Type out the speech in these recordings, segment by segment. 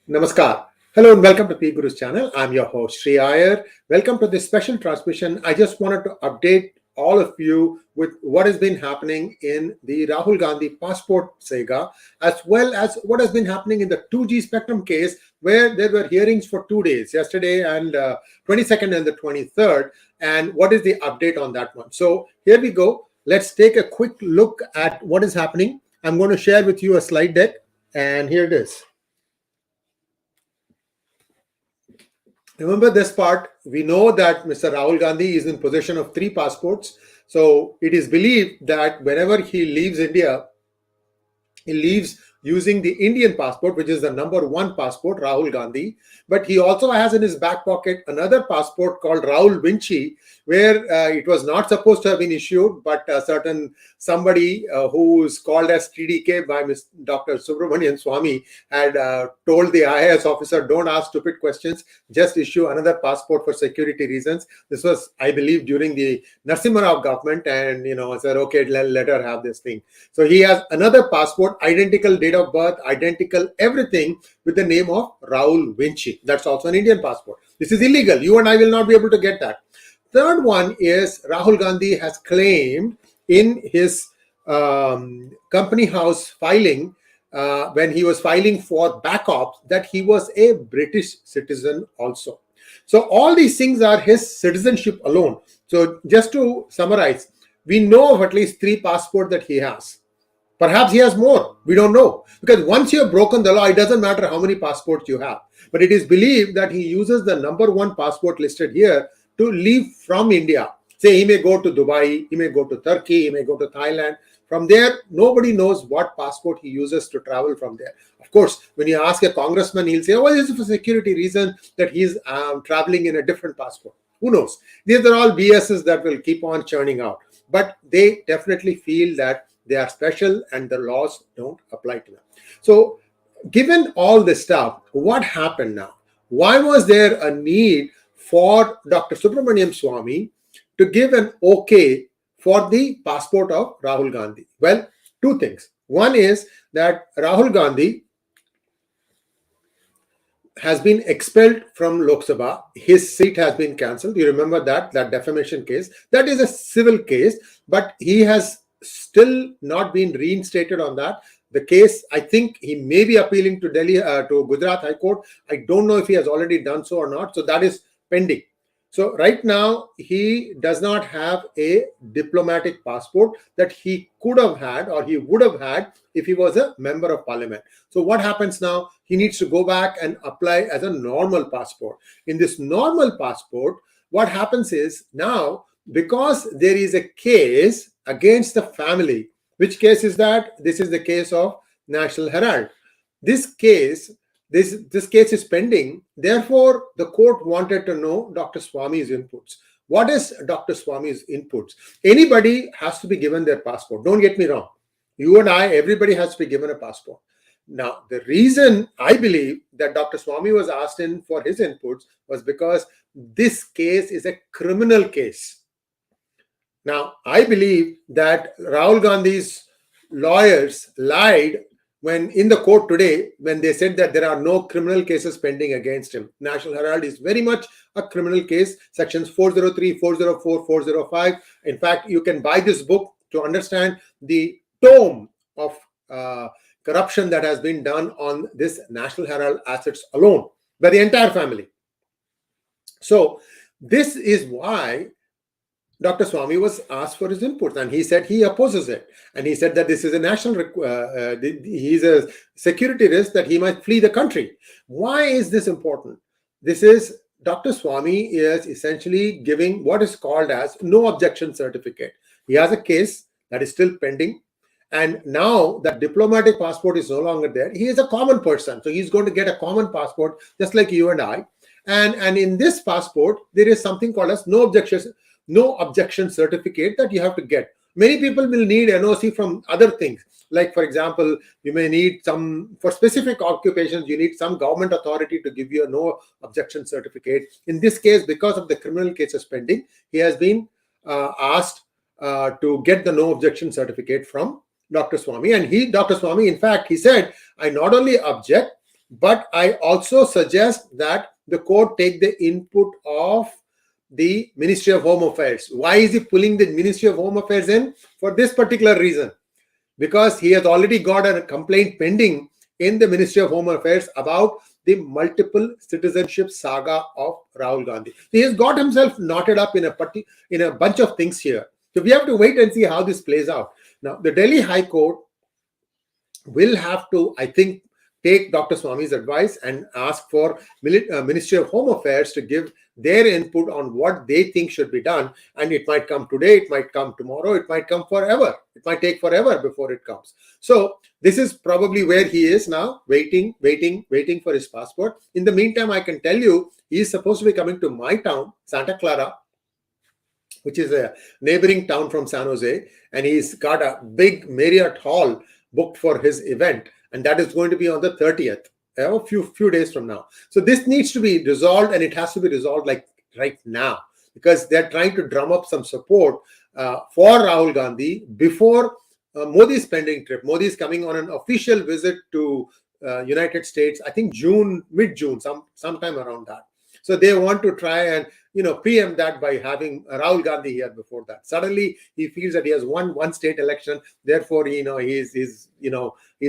Namaskar. Hello and welcome to P Guru's channel. I'm your host Sri Iyer. Welcome to this special transmission. I just wanted to update all of you with what has been happening in the Rahul Gandhi passport saga, as well as what has been happening in the 2G spectrum case, where there were hearings for 2 days, yesterday and 22nd and the 23rd. And what is the update on that one? So here we go. Let's take a quick look at what is happening. I'm going to share with you a slide deck, and here it is. Remember this part, we know that Mr. Rahul Gandhi is in possession of 3 passports. So it is believed that whenever he leaves India, he leaves using the Indian passport, which is the number 1 passport, Rahul Gandhi. But he also has in his back pocket another passport called Rahul Vinci, where it was not supposed to have been issued, but somebody who is called as TDK by Dr. Subramanian Swamy had told the IAS officer, don't ask stupid questions, just issue another passport for security reasons. This was, I believe, during the Narasimha Rao government, and said, okay, let her have this thing. So he has another passport, identical date of birth, identical everything, with the name of Rahul Vinci. That's also an Indian passport. This is illegal. You and I will not be able to get that. Third one is Rahul Gandhi has claimed in his company house filing, when he was filing for backups, that he was a British citizen also. So all these things are his citizenship alone. So just to summarize, we know of at least 3 passports that he has. Perhaps he has more. We don't know. Because once you have broken the law, it doesn't matter how many passports you have. But it is believed that he uses the number 1 passport listed here to leave from India. Say he may go to Dubai, he may go to Turkey, he may go to Thailand. From there, nobody knows what passport he uses to travel from there. Of course, when you ask a congressman, he'll say, oh, this is for security reason that he's traveling in a different passport. Who knows? These are all BSs that will keep on churning out. But they definitely feel that they are special and the laws don't apply to them. So given all this stuff, what happened now? Why was there a need for Dr. Subramanian Swamy to give an okay for the passport of Rahul Gandhi? Well, 2 things. One is that Rahul Gandhi has been expelled from Lok Sabha. His seat has been cancelled. You remember that defamation case. That is a civil case, but he has still not been reinstated on that. The case, I think he may be appealing to Delhi, to Gujarat High Court. I don't know if he has already done so or not. So that is pending. So right now, he does not have a diplomatic passport that he could have had or he would have had if he was a member of parliament. So what happens now? He needs to go back and apply as a normal passport. In this normal passport, what happens is now, because there is a case against the family. Which case is that? This is the case of National Herald. This case is pending. Therefore, the court wanted to know Dr. Swamy's inputs. What is Dr. Swamy's inputs? Anybody has to be given their passport. Don't get me wrong. You and I, everybody has to be given a passport. Now, the reason I believe that Dr. Swamy was asked in for his inputs was because this case is a criminal case. Now, I believe that Rahul Gandhi's lawyers lied when in the court today, when they said that there are no criminal cases pending against him. National Herald is very much a criminal case, sections 403, 404, 405. In fact, you can buy this book to understand the tome of corruption that has been done on this National Herald assets alone by the entire family. So this is why Dr. Swamy was asked for his input, and he said he opposes it. And he said that this is a national, he's a security risk that he might flee the country. Why is this important? This is, Dr. Swamy is essentially giving what is called as no objection certificate. He has a case that is still pending. And now that diplomatic passport is no longer there, he is a common person. So he's going to get a common passport, just like you and I. And in this passport, there is something called as no objection certificate that you have to get. Many people will need NOC from other things. Like, for example, you may need for specific occupations, you need some government authority to give you a no objection certificate. In this case, because of the criminal cases pending, he has been asked to get the no objection certificate from Dr. Swamy. And Dr. Swamy, in fact, he said, I not only object, But I also suggest that the court take the input of the Ministry of Home Affairs. Why is he pulling the Ministry of Home Affairs in? For this particular reason. Because he has already got a complaint pending in the Ministry of Home Affairs about the multiple citizenship saga of Rahul Gandhi. So he has got himself knotted up in a bunch of things here. So we have to wait and see how this plays out. Now, the Delhi High Court will have to, I think, take Dr. Swamy's advice and ask for Ministry of Home Affairs to give their input on what they think should be done. And it might come today, it might come tomorrow, it might come forever. It might take forever before it comes. So this is probably where he is now, waiting for his passport. In the meantime, I can tell you, he is supposed to be coming to my town, Santa Clara, which is a neighboring town from San Jose. And he's got a big Marriott hall booked for his event. And that is going to be on the 30th, a few days from now. So this needs to be resolved, and it has to be resolved like right now, because they're trying to drum up some support for Rahul Gandhi before Modi's pending trip. Modi is coming on an official visit to United States, I think mid-June, sometime around that. So they want to try and preempt that by having Rahul Gandhi here before that. Suddenly he feels that he has won one state election, therefore he's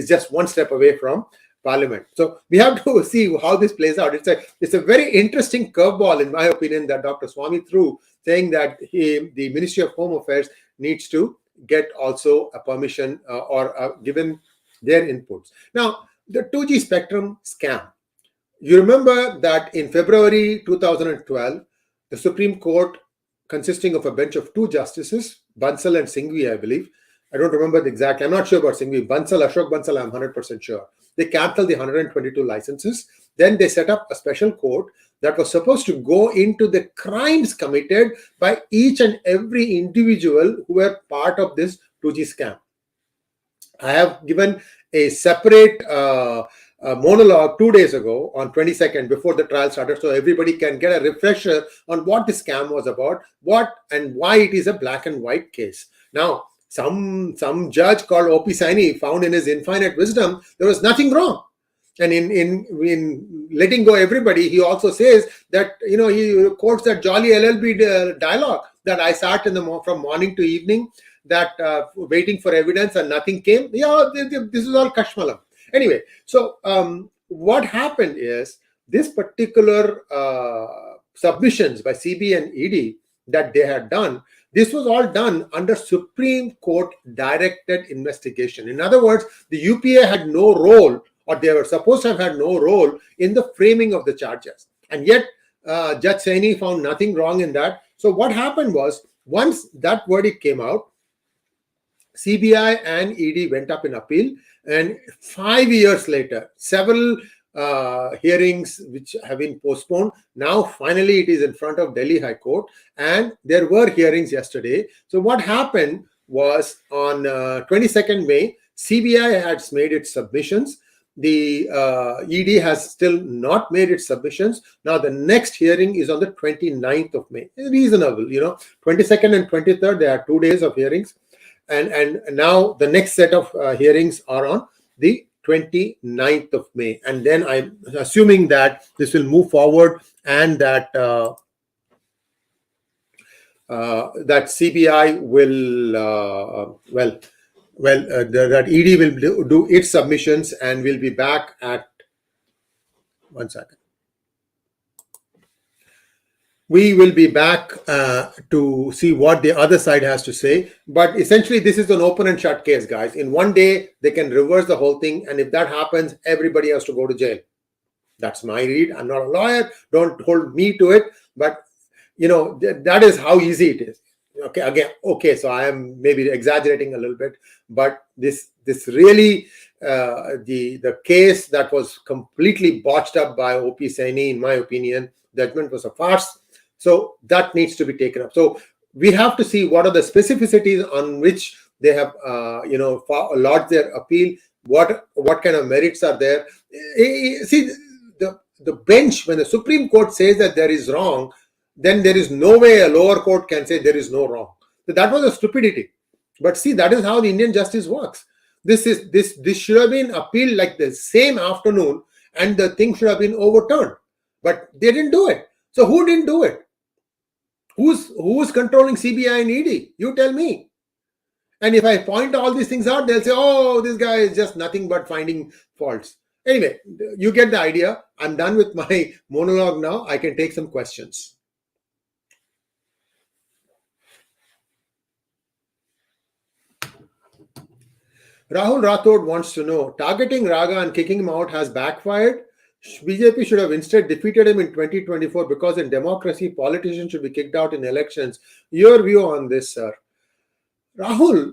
just one step away from Parliament. So we have to see how this plays out. It's a very interesting curveball, in my opinion, that Dr. Swamy threw, saying that the Ministry of Home Affairs needs to get also a permission or given their inputs. Now, the 2G spectrum scam. You remember that in February 2012, the Supreme Court, consisting of a bench of two justices, Bansal and Singhvi, I believe. I don't remember the exact. I'm not sure about Singhvi. Ashok Bansal, I'm 100% sure. They canceled the 122 licenses. Then they set up a special court that was supposed to go into the crimes committed by each and every individual who were part of this 2G scam. I have given a separate monologue 2 days ago on 22nd before the trial started, so everybody can get a refresher on what the scam was about, what and why it is a black and white case. Now, some judge called O.P. Saini found in his infinite wisdom there was nothing wrong. And in letting go everybody, he also says that, he quotes that jolly LLB dialogue that I sat from morning to evening, that waiting for evidence and nothing came. Yeah, this is all Kashmalam. Anyway, so what happened is this particular submissions by CBI and ED that they had done, this was all done under Supreme Court directed investigation. In other words, the UPA had no role, or they were supposed to have had no role in the framing of the charges. And yet, Judge Saini found nothing wrong in that. So what happened was, once that verdict came out, CBI and ED went up in appeal, and 5 years later, several hearings which have been postponed. Now, finally, it is in front of Delhi High Court, and there were hearings yesterday. So what happened was, on 22nd May, CBI has made its submissions. The ED has still not made its submissions. Now, the next hearing is on the 29th of May. It's reasonable, 22nd and 23rd, there are 2 days of hearings. And now the next set of hearings are on the 29th of May. And then I'm assuming that this will move forward, and that that CBI will, that ED will do its submissions, and we'll be back at, 1 second. We will be back to see what the other side has to say. But essentially, this is an open and shut case, guys. In one day, they can reverse the whole thing. And if that happens, everybody has to go to jail. That's my read. I'm not a lawyer. Don't hold me to it. But, that is how easy it is. Okay, so I am maybe exaggerating a little bit. But this really, the case that was completely botched up by O.P. Saini, in my opinion, judgment was a farce. So that needs to be taken up. So we have to see what are the specificities on which they have, lodged their appeal. What kind of merits are there? See, the bench, when the Supreme Court says that there is wrong, then there is no way a lower court can say there is no wrong. So that was a stupidity. But see, that is how the Indian justice works. This should have been appealed like the same afternoon, and the thing should have been overturned. But they didn't do it. So who didn't do it? Who's controlling CBI and ED? You tell me. And if I point all these things out, they'll say, oh, this guy is just nothing but finding faults. Anyway, you get the idea. I'm done with my monologue now. I can take some questions. Rahul Rathod wants to know, targeting Raga and kicking him out has backfired. BJP should have instead defeated him in 2024 because in democracy, politicians should be kicked out in elections. Your view on this, sir? Rahul,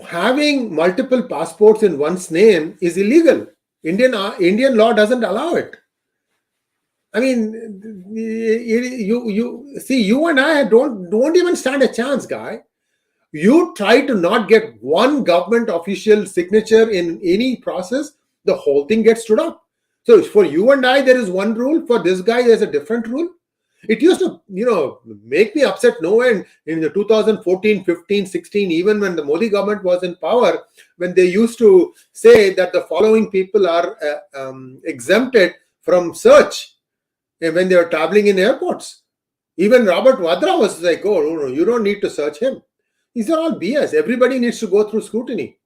having multiple passports in one's name is illegal. Indian law doesn't allow it. I mean, you see, you and I don't even stand a chance, guy. You try to not get one government official signature in any process, the whole thing gets stood up. So for you and I, there is one rule. For this guy, there's a different rule. It used to, make me upset no end in the 2014, 15, 16, even when the Modi government was in power, when they used to say that the following people are exempted from search when they were traveling in airports. Even Robert Vadra was like, oh, no, you don't need to search him. These are all BS. Everybody needs to go through scrutiny.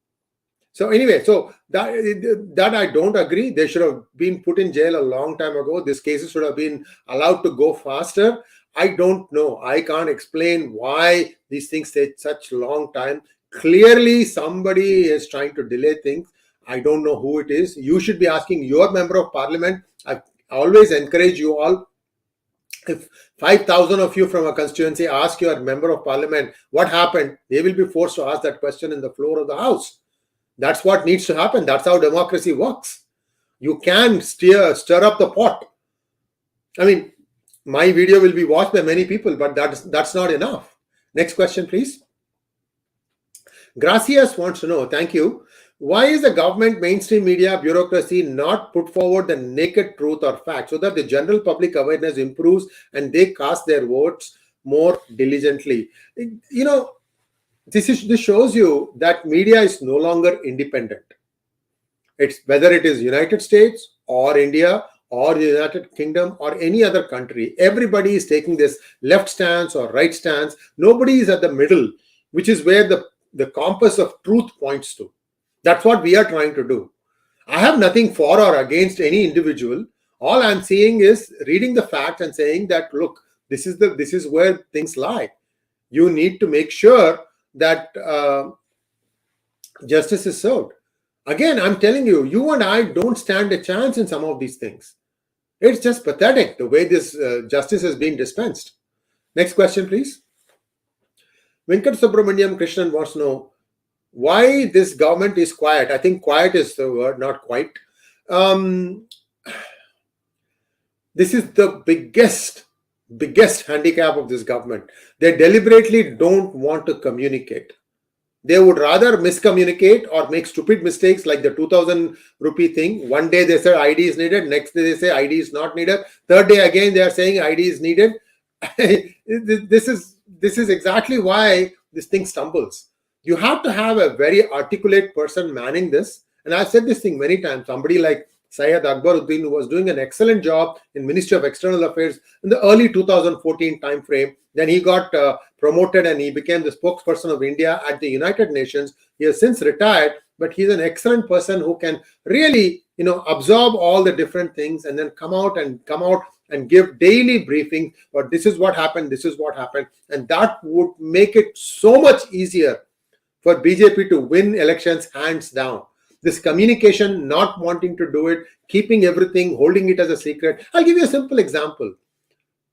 So anyway, so that I don't agree. They should have been put in jail a long time ago. These cases should have been allowed to go faster. I don't know. I can't explain why these things take such a long time. Clearly, somebody is trying to delay things. I don't know who it is. You should be asking your member of parliament. I always encourage you all. If 5,000 of you from a constituency ask your member of parliament what happened, they will be forced to ask that question in the floor of the house. That's what needs to happen. That's how democracy works. You can stir up the pot. I mean, my video will be watched by many people, but that's not enough. Next question, please. Gracias wants to know, thank you. Why is the government, mainstream media, bureaucracy not put forward the naked truth or fact so that the general public awareness improves and they cast their votes more diligently? This shows you that media is no longer independent. It's whether it is United States or India or the United Kingdom or any other country, everybody is taking this left stance or right stance. Nobody is at the middle, which is where the compass of truth points to. That's what we are trying to do. I have nothing for or against any individual. All I'm saying is reading the facts and saying that, look, this is where things lie. You need to make sure that justice is served. Again, I'm telling you, you and I don't stand a chance in some of these things. It's just pathetic the way this justice is being dispensed. Next question, please. Venkat Subramanian Krishnan wants to know why this government is quiet. I think quiet is the word, not quite. This is the biggest handicap of this government. They deliberately don't want to communicate. They would rather miscommunicate or make stupid mistakes like the 2,000 rupee thing. One day they say ID is needed, next day they say ID is not needed, third day again they are saying ID is needed. This is exactly why this thing stumbles. You have to have a very articulate person manning this. And I've said this thing many times. Somebody like Syed Akbaruddin, who was doing an excellent job in Ministry of External Affairs in the early 2014 timeframe. Then he got promoted and he became the spokesperson of India at the United Nations. He has since retired, but he's an excellent person who can really, absorb all the different things and then come out and give daily briefing. But this is what happened. This is what happened. And that would make it so much easier for BJP to win elections hands down. This communication, not wanting to do it, keeping everything, holding it as a secret. I'll give you a simple example.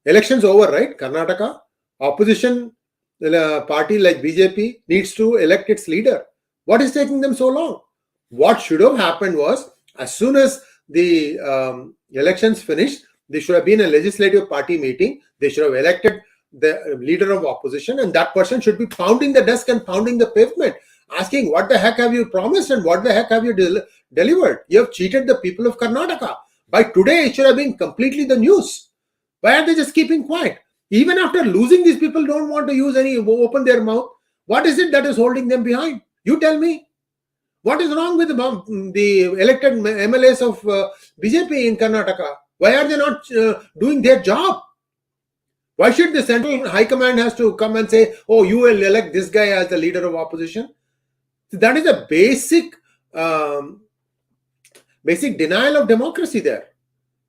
Elections over, right? Karnataka, opposition party like BJP needs to elect its leader. What is taking them so long? What should have happened was, as soon as the elections finished, there should have been a legislative party meeting. They should have elected the leader of opposition, and that person should be pounding the desk and pounding the pavement, asking, what the heck have you promised and what the heck have you delivered? You have cheated the people of Karnataka. By today, it should have been completely the news. Why are they just keeping quiet? Even after losing, these people don't want to open their mouth. What is it that is holding them behind? You tell me. What is wrong with the elected MLAs of BJP in Karnataka? Why are they not doing their job? Why should the central high command has to come and say, oh, you will elect this guy as the leader of opposition? That is a basic denial of democracy there.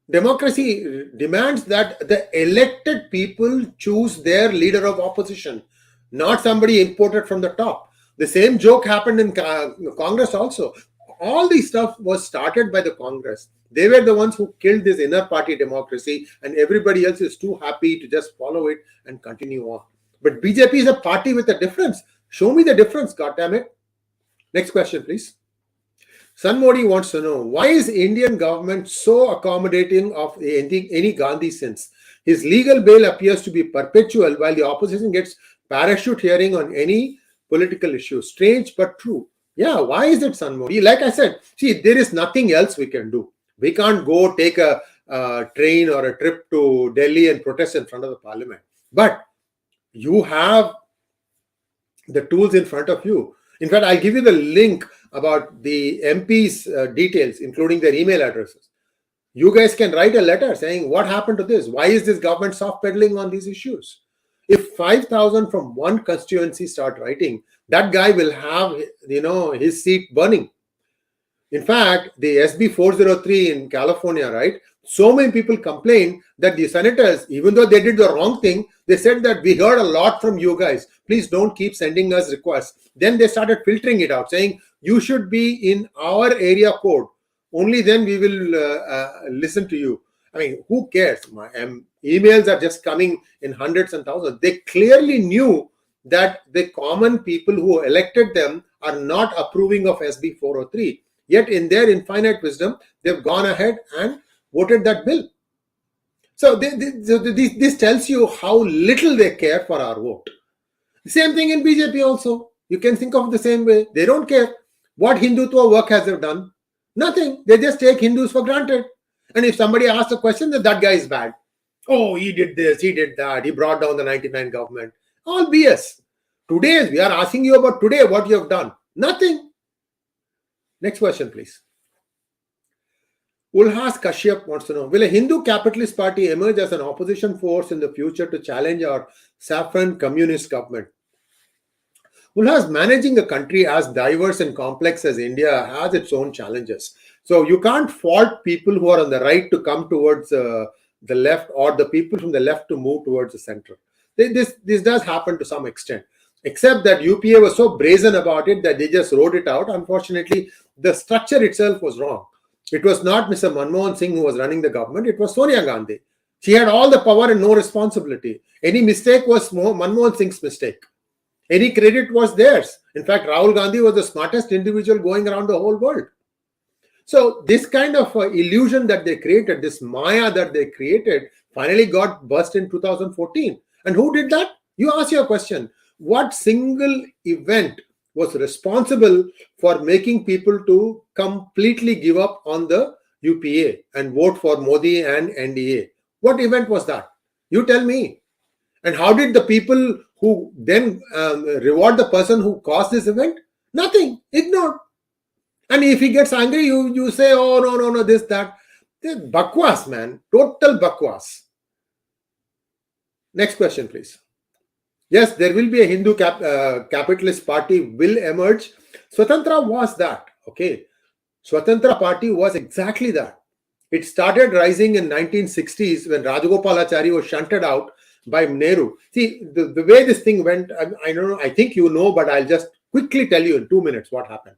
Democracy demands that the elected people choose their leader of opposition, not somebody imported from the top. The same joke happened in Congress also. All this stuff was started by the Congress. They were the ones who killed this inner party democracy, and everybody else is too happy to just follow it and continue on. But BJP is a party with a difference. Show me the difference, goddammit. Next question, please. San Modi wants to know, why is Indian government so accommodating of any Gandhi sins? His legal bail appears to be perpetual while the opposition gets parachute hearing on any political issue. Strange but true. Yeah, why is it, San Modi? Like I said, see, there is nothing else we can do. We can't go take a train or a trip to Delhi and protest in front of the parliament. But you have the tools in front of you. In fact, I'll give you the link about the MPs' details, including their email addresses. You guys can write a letter saying, what happened to this? Why is this government soft pedaling on these issues? If 5,000 from one constituency start writing, that guy will have, his seat burning. In fact, the SB 403 in California, right? So many people complained that the senators, even though they did the wrong thing, they said that we heard a lot from you guys. Please don't keep sending us requests. Then they started filtering it out, saying you should be in our area code. Only then we will listen to you. I mean, who cares? My emails are just coming in hundreds and thousands. They clearly knew that the common people who elected them are not approving of SB 403. Yet in their infinite wisdom, they've gone ahead and voted that bill. So this tells you how little they care for our vote. The same thing in BJP also. You can think of the same way. They don't care. What Hindutva work has they done? Nothing. They just take Hindus for granted. And if somebody asks a question, that guy is bad. Oh, he did this, he did that, he brought down the 99 government. All BS. Today, we are asking you about today, what you have done. Nothing. Next question, please. Ulhas Kashyap wants to know, will a Hindu capitalist party emerge as an opposition force in the future to challenge our saffron communist government? Ulhas, managing a country as diverse and complex as India has its own challenges. So you can't fault people who are on the right to come towards the left, or the people from the left to move towards the center. This does happen to some extent. Except that UPA was so brazen about it that they just wrote it out. Unfortunately, the structure itself was wrong. It was not Mr. Manmohan Singh who was running the government. It was Sonia Gandhi. She had all the power and no responsibility. Any mistake was Manmohan Singh's mistake. Any credit was theirs. In fact, Rahul Gandhi was the smartest individual going around the whole world. So this kind of illusion that they created, this Maya that they created, finally got burst in 2014. And who did that? You ask your question. What single event was responsible for making people to completely give up on the UPA and vote for Modi and NDA? What event was that? You tell me. And how did the people who then reward the person who caused this event? Nothing. Ignored. And if he gets angry, you say, oh, no, this, that. Bakwas, man. Total bakwas. Next question, please. Yes, there will be a Hindu capitalist party will emerge. Swatantra was that. Okay. Swatantra party was exactly that. It started rising in 1960s when Rajagopalachari was shunted out by Nehru. See, the way this thing went, I don't know, I think you know, but I'll just quickly tell you in 2 minutes what happened.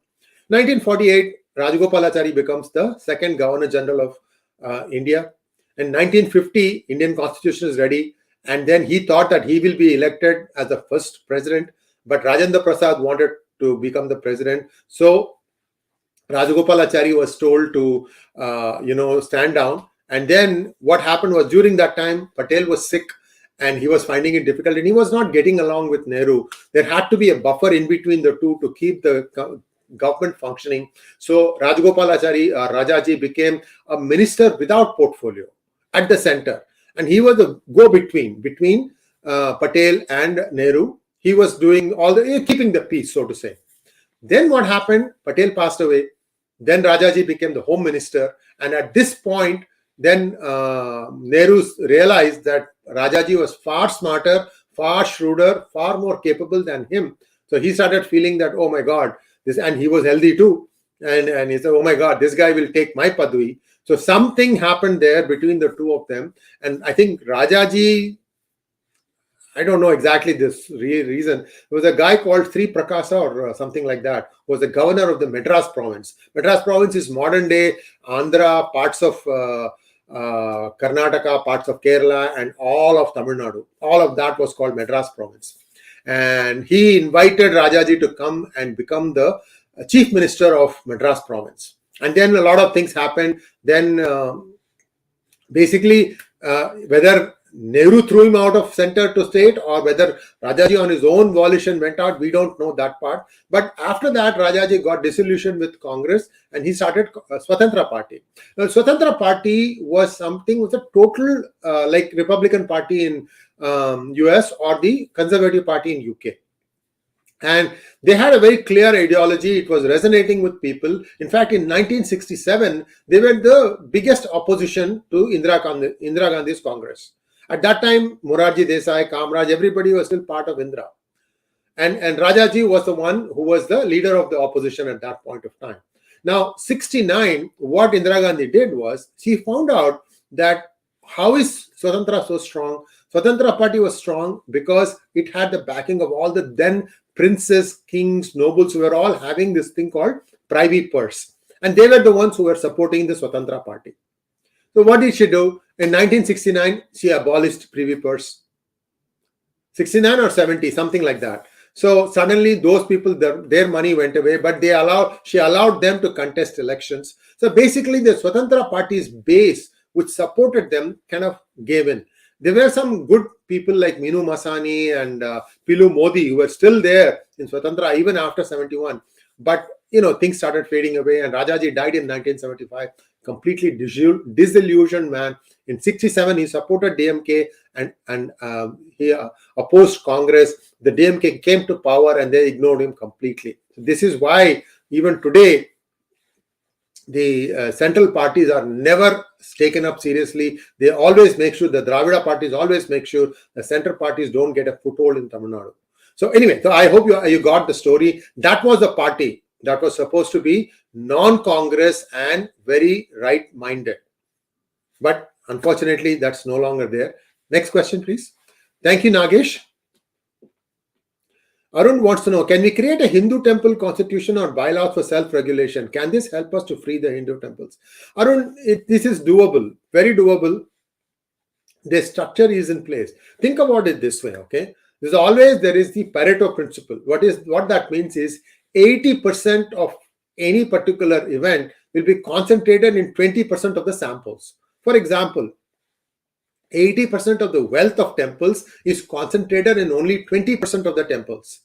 1948, Rajagopalachari becomes the second Governor General of India. In 1950, Indian Constitution is ready. And then he thought that he will be elected as the first president. But Rajendra Prasad wanted to become the president. So Rajagopalachari was told to, stand down. And then what happened was, during that time, Patel was sick and he was finding it difficult and he was not getting along with Nehru. There had to be a buffer in between the two to keep the government functioning. So Rajagopalachari, Rajaji, became a minister without portfolio at the center. And he was the go-between between Patel and Nehru. He was doing all the keeping the peace, so to say. Then what happened? Patel passed away. Then Rajaji became the home minister. And at this point, then Nehru realized that Rajaji was far smarter, far shrewder, far more capable than him. So he started feeling that, oh my God, this, and he was healthy too. And he said, oh my God, this guy will take my Padvi. So something happened there between the two of them. And I think Rajaji, I don't know exactly this reason. There was a guy called Sri Prakasa or something like that, who was the governor of the Madras province. Madras province is modern day Andhra, parts of Karnataka, parts of Kerala, and all of Tamil Nadu. All of that was called Madras province. And he invited Rajaji to come and become the chief minister of Madras province. And then a lot of things happened. Then basically whether Nehru threw him out of center to state or whether Rajaji on his own volition went out, we don't know that part. But after that, Rajaji got disillusioned with Congress and he started Swatantra Party. Now, Swatantra Party was something with a total like Republican Party in US or the Conservative Party in UK. And they had a very clear ideology. It was resonating with people. In fact, in 1967, they were the biggest opposition to Indira Gandhi's Congress. At that time, Morarji Desai, Kamraj, everybody was still part of Indira. And Rajaji was the one who was the leader of the opposition at that point of time. Now, 69, what Indira Gandhi did was, she found out that how is Swatantra so strong? Swatantra Party was strong because it had the backing of all the then princes, kings, nobles who were all having this thing called privy purse. And they were the ones who were supporting the Swatantra Party. So what did she do? In 1969, she abolished privy purse. 69 or 70, something like that. So suddenly those people, their money went away, but she allowed them to contest elections. So basically the Swatantra Party's base, which supported them, kind of gave in. There were some good people like Minu Masani and Pilu Modi who were still there in Swatantra even after 71. But, things started fading away and Rajaji died in 1975. Completely disillusioned man. In 67, he supported DMK and he opposed Congress. The DMK came to power and they ignored him completely. This is why even today, the central parties are never taken up seriously. They always make sure, the Dravida parties always make sure the central parties don't get a foothold in Tamil Nadu. So anyway, so I hope you got the story. That was the party that was supposed to be non-Congress and very right-minded. But unfortunately, that's no longer there. Next question, please. Thank you, Nagesh. Arun wants to know, can we create a Hindu temple constitution or bylaws for self-regulation? Can this help us to free the Hindu temples? Arun, this is doable, very doable. The structure is in place. Think about it this way, okay? There is the Pareto principle. What that means is 80% of any particular event will be concentrated in 20% of the samples. For example, 80% of the wealth of temples is concentrated in only 20% of the temples.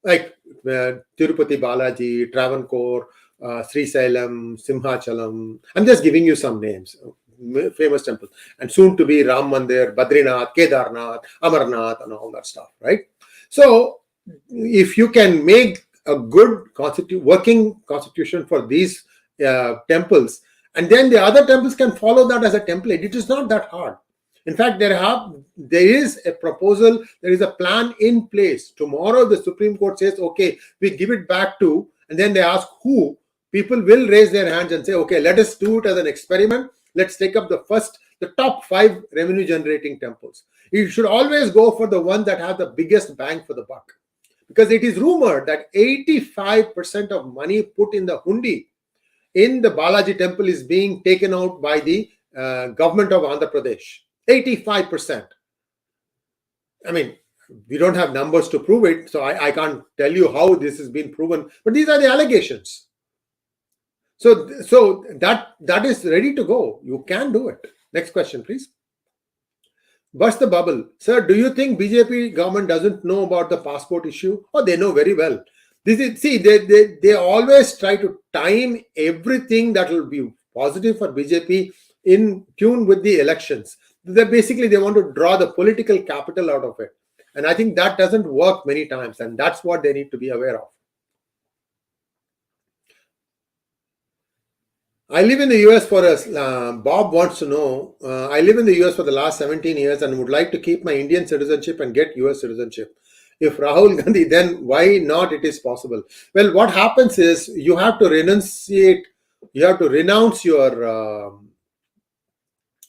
Like Tirupati Balaji, Travancore, Sri Sailam, Simhachalam. I'm just giving you some names, famous temples. And soon to be Ram Mandir, Badrinath, Kedarnath, Amarnath, and all that stuff, right? So if you can make a good working constitution for these temples, and then the other temples can follow that as a template, it is not that hard. In fact, there is a proposal, there is a plan in place. Tomorrow, the Supreme Court says, okay, we give it back to, and then they ask who. People will raise their hands and say, okay, let us do it as an experiment. Let's take up the top 5 revenue generating temples. You should always go for the one that has the biggest bang for the buck. Because it is rumored that 85% of money put in the hundi in the Balaji temple is being taken out by the government of Andhra Pradesh. 85%. I mean, we don't have numbers to prove it, so I can't tell you how this has been proven, but these are the allegations. So that is ready to go. You can do it. Next question, please. Burst the bubble. Sir, do you think BJP government doesn't know about the passport issue? Oh, they know very well. They always try to time everything that will be positive for BJP in tune with the elections. They want to draw the political capital out of it. And I think that doesn't work many times. And that's what they need to be aware of. I live in the US for Bob wants to know. I live in the US for the last 17 years and would like to keep my Indian citizenship and get US citizenship. If Rahul Gandhi, then why not? It is possible. Well, what happens is you have to renounce your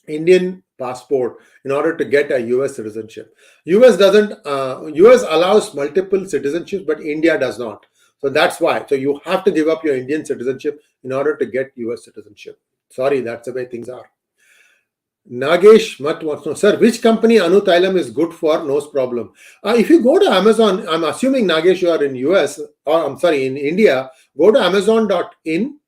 Indian passport in order to get a US citizenship. US allows multiple citizenships, but India does not. So that's why. So you have to give up your Indian citizenship in order to get US citizenship. Sorry, that's the way things are. Nagesh Mat wants to know, sir, which company Anu Thailam is good for nose problem? If you go to Amazon, I'm assuming Nagesh you are in US, or I'm sorry, in India, go to Amazon.in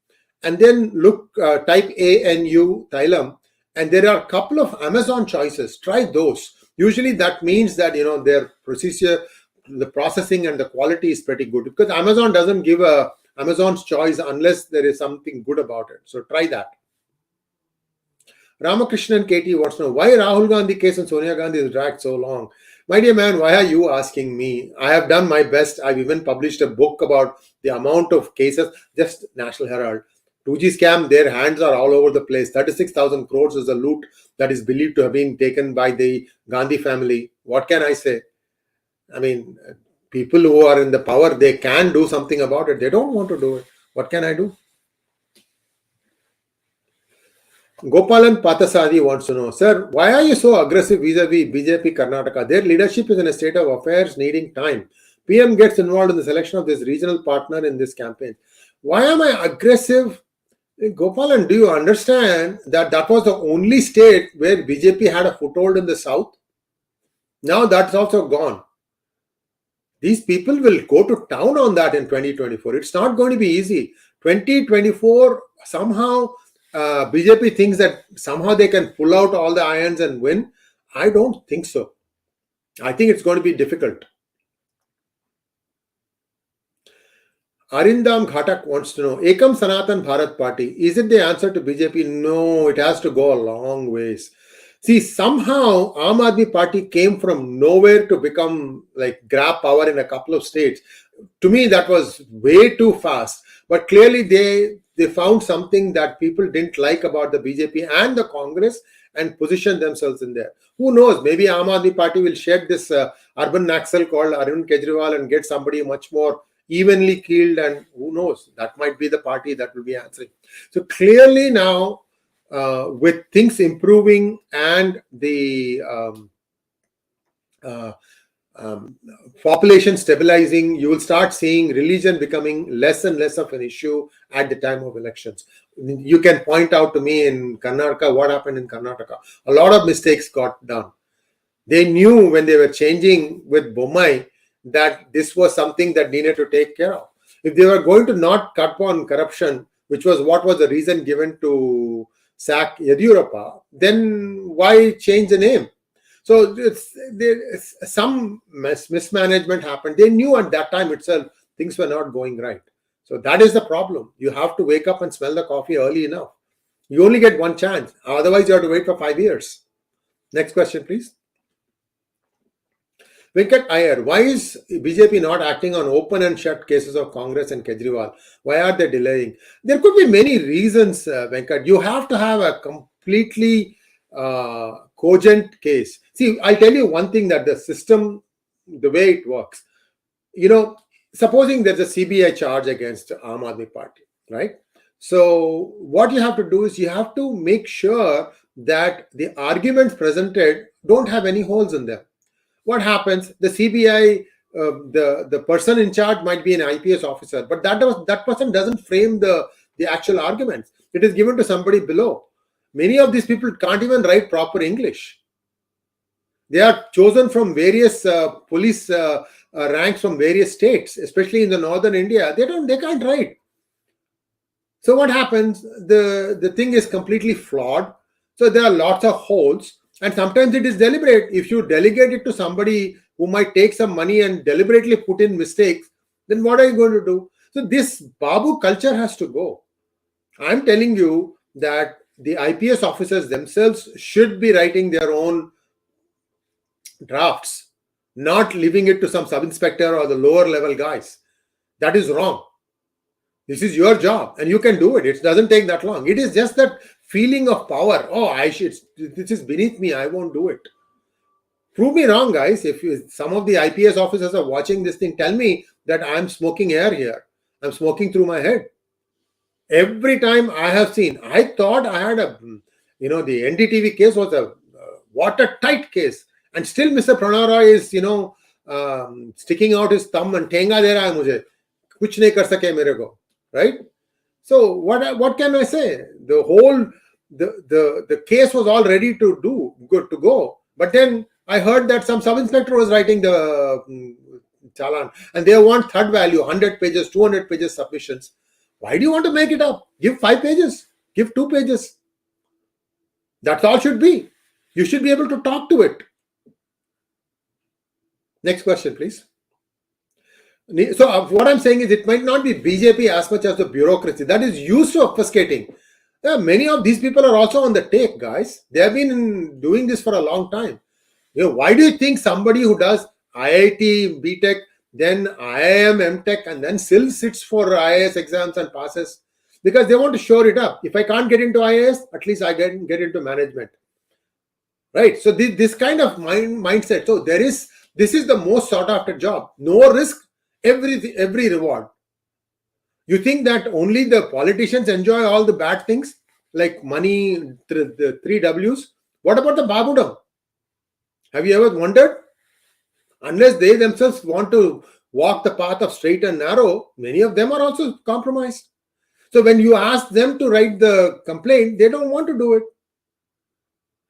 and then look, type ANU Thailam, and there are a couple of Amazon choices. Try those. Usually that means that their procedure, the processing and the quality is pretty good, because Amazon doesn't give a Amazon's choice unless there is something good about it. So try that. Ramakrishnan KT wants to know why Rahul Gandhi case and Sonia Gandhi is dragged so long. My dear man, why are you asking me? I have done my best. I've even published a book about the amount of cases. Just National Herald. 2G scam, their hands are all over the place. 36,000 crores is the loot that is believed to have been taken by the Gandhi family. What can I say? I mean, people who are in the power, they can do something about it. They don't want to do it. What can I do? Gopalan Pathasadi wants to know, sir, why are you so aggressive vis-a-vis BJP Karnataka? Their leadership is in a state of affairs needing time. PM gets involved in the selection of this regional partner in this campaign. Why am I aggressive? Gopalan, do you understand that that was the only state where BJP had a foothold in the south? Now that's also gone. These people will go to town on that in 2024. It's not going to be easy. 2024, somehow BJP thinks that somehow they can pull out all the irons and win. I don't think so. I think it's going to be difficult. Arindam Ghatak wants to know, Ekam Sanatan Bharat Party, is it the answer to BJP? No, it has to go a long ways. See, somehow Aam Aadmi Party came from nowhere to become grab power in a couple of states. To me, that was way too fast. But clearly they found something that people didn't like about the BJP and the Congress and positioned themselves in there. Who knows? Maybe Aam Aadmi Party will shed this urban Naxal called Arvind Kejriwal and get somebody much more evenly keeled, and who knows? That might be the party that will be answering. So clearly now, with things improving and the population stabilizing, you will start seeing religion becoming less and less of an issue at the time of elections. You can point out to me in Karnataka what happened in Karnataka. A lot of mistakes got done. They knew when they were changing with Bommai that this was something that needed to take care of. If they were going to not cut on corruption, which was what was the reason given to sack Yediyurappa, then why change the name? So some mismanagement happened. They knew at that time itself things were not going right. So that is the problem. You have to wake up and smell the coffee early enough. You only get one chance. Otherwise, you have to wait for 5 years. Next question, please. Venkat Iyer, why is BJP not acting on open and shut cases of Congress and Kejriwal? Why are they delaying? There could be many reasons, Venkat. You have to have a completely cogent case. See, I'll tell you one thing, that the system, the way it works, supposing there's a CBI charge against Aam Aadmi Party, right? So what you have to do is you have to make sure that the arguments presented don't have any holes in them. What happens? The CBI, the person in charge might be an IPS officer, but that person doesn't frame the actual arguments. It is given to somebody below. Many of these people can't even write proper English. They are chosen from various police ranks from various states, especially in the northern India. They can't write. So what happens? The thing is completely flawed. So there are lots of holes. And sometimes it is deliberate. If you delegate it to somebody who might take some money and deliberately put in mistakes, then what are you going to do? So this Babu culture has to go. I'm telling you that the IPS officers themselves should be writing their own drafts, not leaving it to some sub-inspector or the lower level guys. That is wrong. This is your job and you can do it. It doesn't take that long. It is just that feeling of power. Oh, this is beneath me. I won't do it. Prove me wrong, guys. If some of the IPS officers are watching this thing, tell me that I'm smoking air here. I'm smoking through my head. Every time I have seen, I thought I had the NDTV case was a watertight case. And still Mr. Pranay Roy is, sticking out his thumb and thenga de raha hai mujhe. Kuch nahi kar sake mere ko. Right? So what can I say? The case was all ready to go. But then I heard that some sub-inspector was writing the challan and they want third value, 100 pages, 200 pages submissions. Why do you want to make it up? Give 5 pages. Give 2 pages. That's all should be. You should be able to talk to it. Next question, please. So what I'm saying is it might not be BJP as much as the bureaucracy that is used to obfuscating. Many of these people are also on the take, guys. They have been doing this for a long time. Why do you think somebody who does IIT, BTech, then IIM, MTech, and then still sits for IAS exams and passes? Because they want to shore it up. If I can't get into IAS, at least I can get into management. Right? So this kind of mindset. So this is the most sought after job. No risk, every reward. You think that only the politicians enjoy all the bad things like money, the 3 W's? What about the Babudam? Have you ever wondered? Unless they themselves want to walk the path of straight and narrow, many of them are also compromised. So when you ask them to write the complaint, they don't want to do it.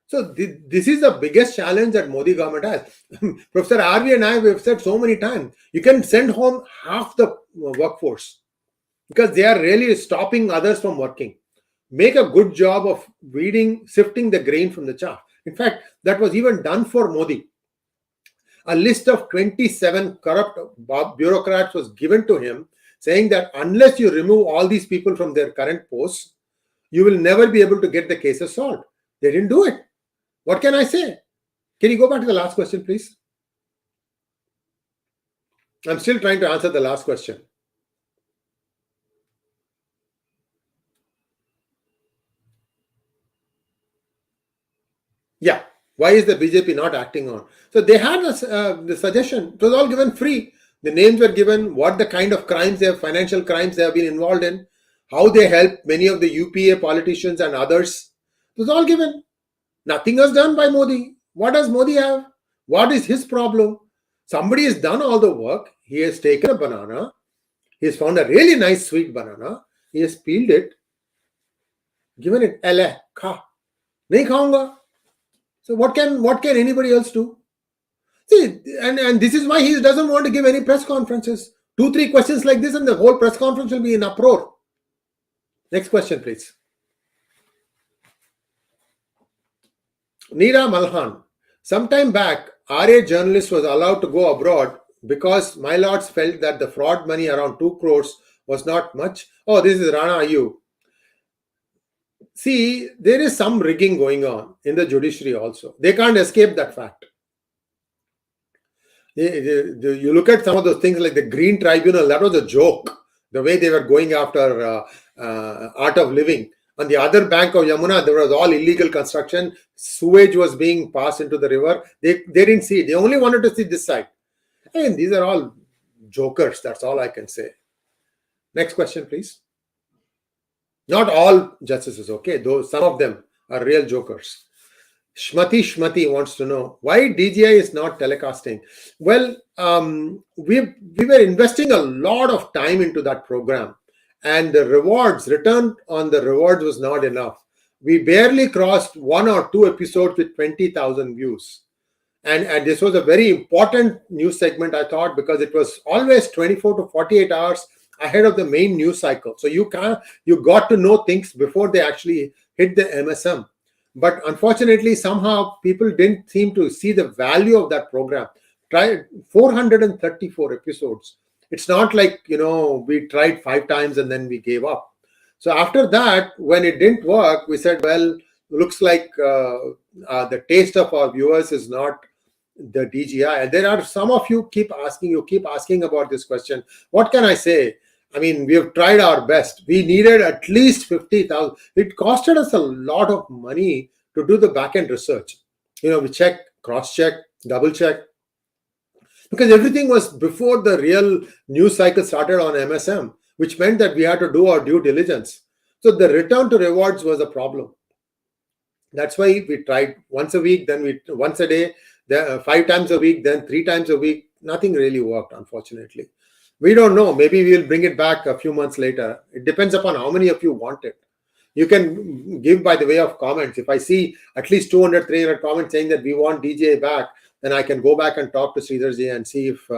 So this is the biggest challenge that Modi government has. Professor RV and I have said so many times, you can send home half the workforce because they are really stopping others from working. Make a good job of sifting the grain from the chaff. In fact, that was even done for Modi. A list of 27 corrupt bureaucrats was given to him, saying that unless you remove all these people from their current posts, you will never be able to get the cases solved. They didn't do it. What can I say? Can you go back to the last question, please? I'm still trying to answer the last question. Yeah. Why is the BJP not acting on? So they had the suggestion. It was all given free. The names were given, what the kind of crimes financial crimes they have been involved in, how they help many of the UPA politicians and others. It was all given. Nothing was done by Modi. What does Modi have? What is his problem? Somebody has done all the work. He has taken a banana. He has found a really nice sweet banana. He has peeled it, given it, "Ele, kha." Nahi khaunga. So what can anybody else do? See, and this is why he doesn't want to give any press conferences. 2-3 questions like this and the whole press conference will be in uproar. Next question, please. Neera Malhan. Sometime back, RA journalist was allowed to go abroad because my lords felt that the fraud money around 2 crores was not much. Oh, this is Rana Ayu. See, there is some rigging going on in the judiciary also. They can't escape that fact. You look at some of those things like the Green Tribunal, that was a joke. The way they were going after art of living. On the other bank of Yamuna, there was all illegal construction. Sewage was being passed into the river. They didn't see it. They only wanted to see this side. And these are all jokers. That's all I can say. Next question, please. Not all justices, okay? Though some of them are real jokers. Shmati wants to know why DGI is not telecasting. Well, we were investing a lot of time into that program, and the return on the rewards was not enough. We barely crossed 1 or 2 episodes with 20,000 views. And this was a very important news segment, I thought, because it was always 24 to 48 hours ahead of the main news cycle. So you got to know things before they actually hit the MSM. But unfortunately, somehow people didn't seem to see the value of that program. Tried 434 episodes. It's not like, we tried 5 times and then we gave up. So after that, when it didn't work, we said, well, looks like the taste of our viewers is not the DGI. And there are some of you keep asking about this question. What can I say? I mean, we have tried our best. We needed at least 50,000. It costed us a lot of money to do the back-end research. We check, cross-check, double-check, because everything was before the real news cycle started on MSM, which meant that we had to do our due diligence. So the return to rewards was a problem. That's why we tried once a week, then once a day, then 5 times a week, then 3 times a week. Nothing really worked, unfortunately. We don't know. Maybe we'll bring it back a few months later. It depends upon how many of you want it. You can give by the way of comments. If I see at least 200, 300 comments saying that we want DJI back, then I can go back and talk to Sridharji and see if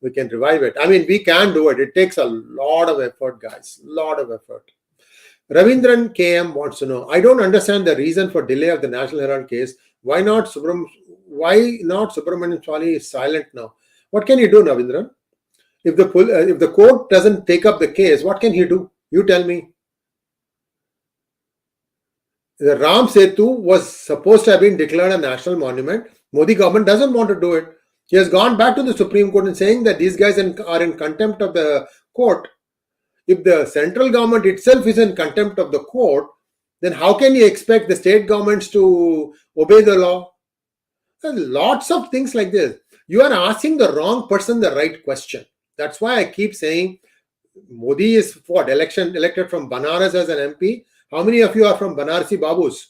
we can revive it. I mean, we can do it. It takes a lot of effort, guys. Lot of effort. Ravindran KM wants to know, I don't understand the reason for delay of the National Herald case. Why not Subramanian Swamy is silent now? What can he do, Ravindran? If the court doesn't take up the case, what can he do? You tell me. The Ram Setu was supposed to have been declared a national monument. Modi government doesn't want to do it. He has gone back to the Supreme Court and saying that these guys are in contempt of the court. If the central government itself is in contempt of the court, then how can you expect the state governments to obey the law? There's lots of things like this. You are asking the wrong person the right question. That's why I keep saying Modi is elected from Banaras as an MP. How many of you are from Banarsi Babus?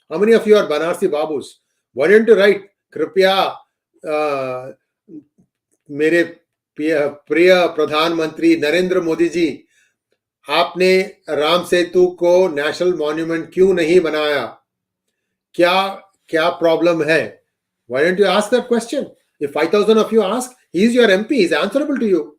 How many of you are Banarsi Babus? Why don't you write, Kripya, mere priya Pradhan Mantri Narendra Modi ji, आपने राम सेतु को national monument क्यों नहीं बनाया? क्या problem है? Why don't you ask that question? If 5,000 of you ask, he is your MP, he is answerable to you.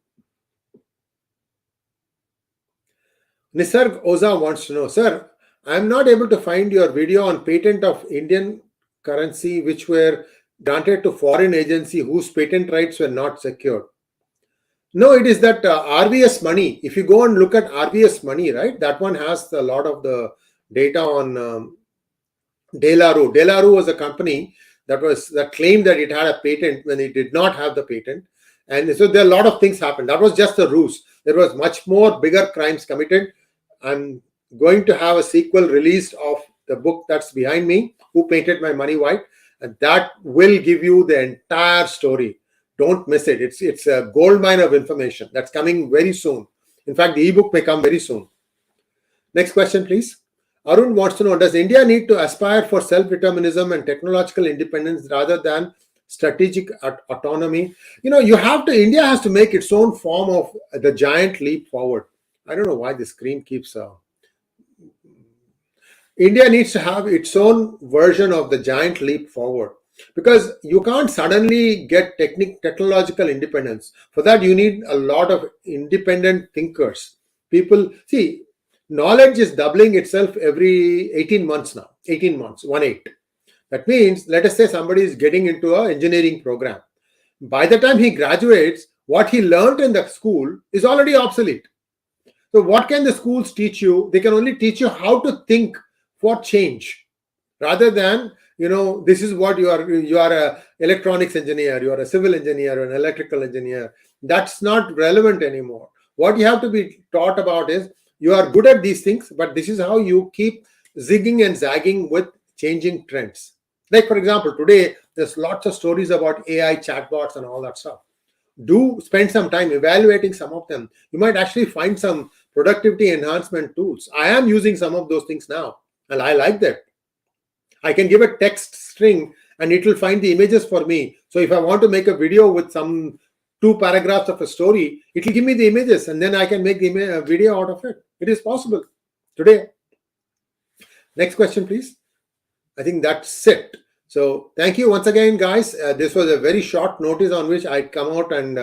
Nisarg Oza wants to know, sir, I am not able to find your video on patent of Indian currency which were granted to foreign agency whose patent rights were not secured. No, it is that RVS money. If you go and look at RVS money, right, that one has a lot of the data on Delaru. Delaru was a company that claimed that it had a patent when it did not have the patent. And so there are a lot of things happened. That was just a ruse. There was much more bigger crimes committed. I'm going to have a sequel released of the book that's behind me, Who Painted My Money White, and that will give you the entire story. Don't miss it. It's a gold mine of information that's coming very soon. In fact, the ebook may come very soon. Next question, please. Arun wants to know, does India need to aspire for self-determinism and technological independence rather than strategic autonomy? India has to make its own form of the giant leap forward. I don't know why the screen keeps... India needs to have its own version of the giant leap forward. Because you can't suddenly get technological independence. For that, you need a lot of independent thinkers. People, see, knowledge is doubling itself every 18 months now. 18 months, 1/8. That means, let us say somebody is getting into an engineering program. By the time he graduates, what he learned in the school is already obsolete. So what can the schools teach you? They can only teach you how to think for change. Rather than, this is what you are a electronics engineer, you are a civil engineer, an electrical engineer. That's not relevant anymore. What you have to be taught about is, you are good at these things, but this is how you keep zigging and zagging with changing trends. Like, for example, today, there's lots of stories about AI chatbots and all that stuff. Do spend some time evaluating some of them. You might actually find some productivity enhancement tools. I am using some of those things now, and I like that. I can give a text string and it will find the images for me. So if I want to make a video with some 2 paragraphs of a story, it will give me the images and then I can make the video out of it. It is possible today. Next question, please. I think that's it. So thank you once again, guys. This was a very short notice on which I'd come out and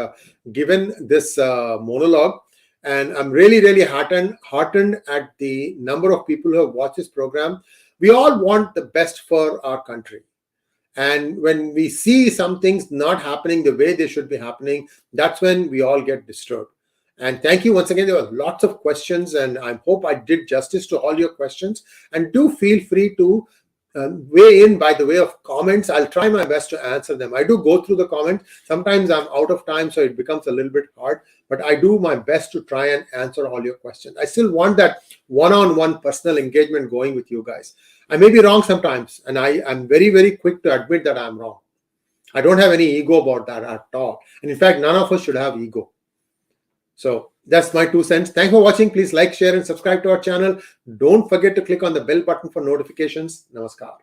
given this monologue. And I'm really, really heartened at the number of people who have watched this program. We all want the best for our country. And when we see some things not happening the way they should be happening, that's when we all get disturbed. And thank you once again. There were lots of questions, and I hope I did justice to all your questions. And do feel free to weigh in by the way of comments. I'll try my best to answer them. I do go through the comments. Sometimes I'm out of time, so it becomes a little bit hard, but I do my best to try and answer all your questions. I still want that one-on-one personal engagement going with you guys. I may be wrong sometimes, and I'm very, very quick to admit that I'm wrong. I don't have any ego about that at all. And in fact, none of us should have ego. So that's my 2 cents. Thanks for watching. Please like, share, and subscribe to our channel. Don't forget to click on the bell button for notifications. Namaskar.